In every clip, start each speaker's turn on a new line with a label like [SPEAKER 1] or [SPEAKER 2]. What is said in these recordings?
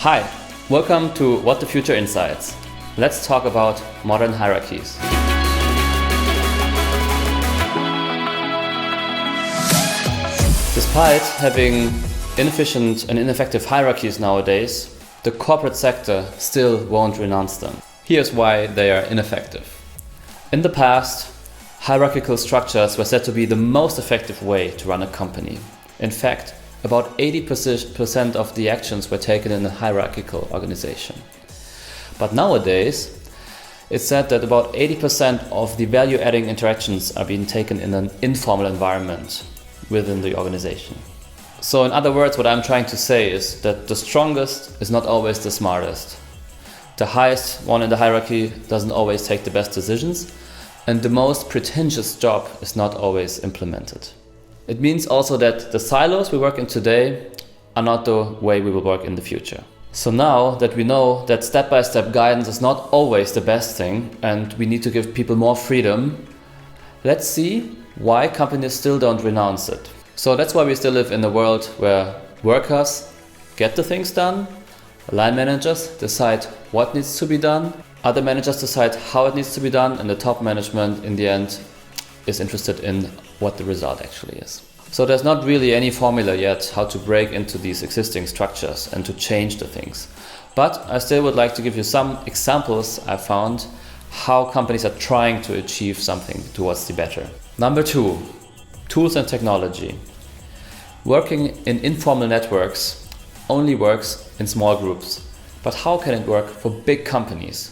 [SPEAKER 1] Hi, welcome to What the Future Insights. Let's talk about modern hierarchies. Despite having inefficient and ineffective hierarchies nowadays, the corporate sector still won't renounce them. Here's why they are ineffective. In the past, hierarchical structures were said to be the most effective way to run a company. In fact, about 80% of the actions were taken in a hierarchical organization. But nowadays, it's said that about 80% of the value-adding interactions are being taken in an informal environment within the organization. So in other words, what I'm trying to say is that the strongest is not always the smartest. The highest one in the hierarchy doesn't always take the best decisions, and the most pretentious job is not always implemented. It means also that the silos we work in today are not the way we will work in the future. So now that we know that step-by-step guidance is not always the best thing and we need to give people more freedom, let's see why companies still don't renounce it. So that's why we still live in a world where workers get the things done, line managers decide what needs to be done, other managers decide how it needs to be done, and the top management in the end is interested in what the result actually is. So there's not really any formula yet how to break into these existing structures and to change the things. But I still would like to give you some examples I found how companies are trying to achieve something towards the better. Number 2, tools and technology. Working in informal networks only works in small groups. But how can it work for big companies?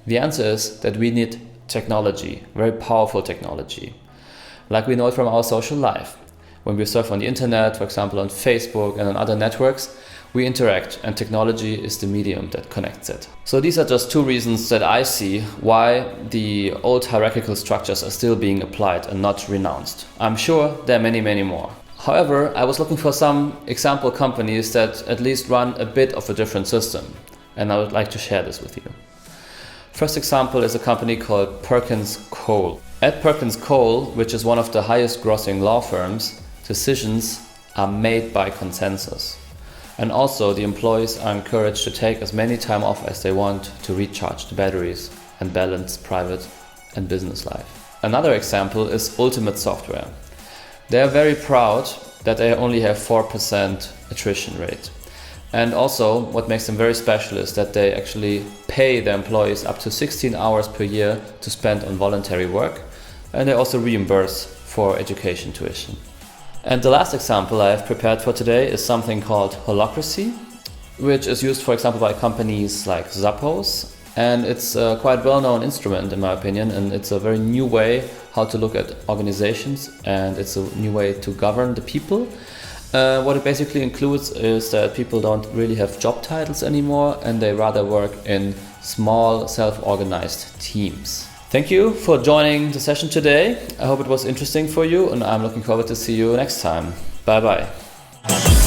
[SPEAKER 1] The answer is that we need technology, very powerful technology, like we know it from our social life. When we surf on the internet, for example on Facebook and on other networks, we interact, and technology is the medium that connects it. So these are just 2 reasons that I see why the old hierarchical structures are still being applied and not renounced. I'm sure there are many, many more. However, I was looking for some example companies that at least run a bit of a different system, and I would like to share this with you. First example is a company called Perkins Coie. At Perkins Coie, which is one of the highest grossing law firms, decisions are made by consensus. And also the employees are encouraged to take as many time off as they want to recharge the batteries and balance private and business life. Another example is Ultimate Software. They are very proud that they only have 4% attrition rate. And also, what makes them very special is that they actually pay their employees up to 16 hours per year to spend on voluntary work, and they also reimburse for education tuition. And the last example I have prepared for today is something called holacracy, which is used, for example, by companies like Zappos, and it's a quite well-known instrument in my opinion, and it's a very new way how to look at organizations, and it's a new way to govern the people. What it basically includes is that people don't really have job titles anymore, and they rather work in small, self-organized teams. Thank you for joining the session today. I hope it was interesting for you, and I'm looking forward to see you next time. Bye bye.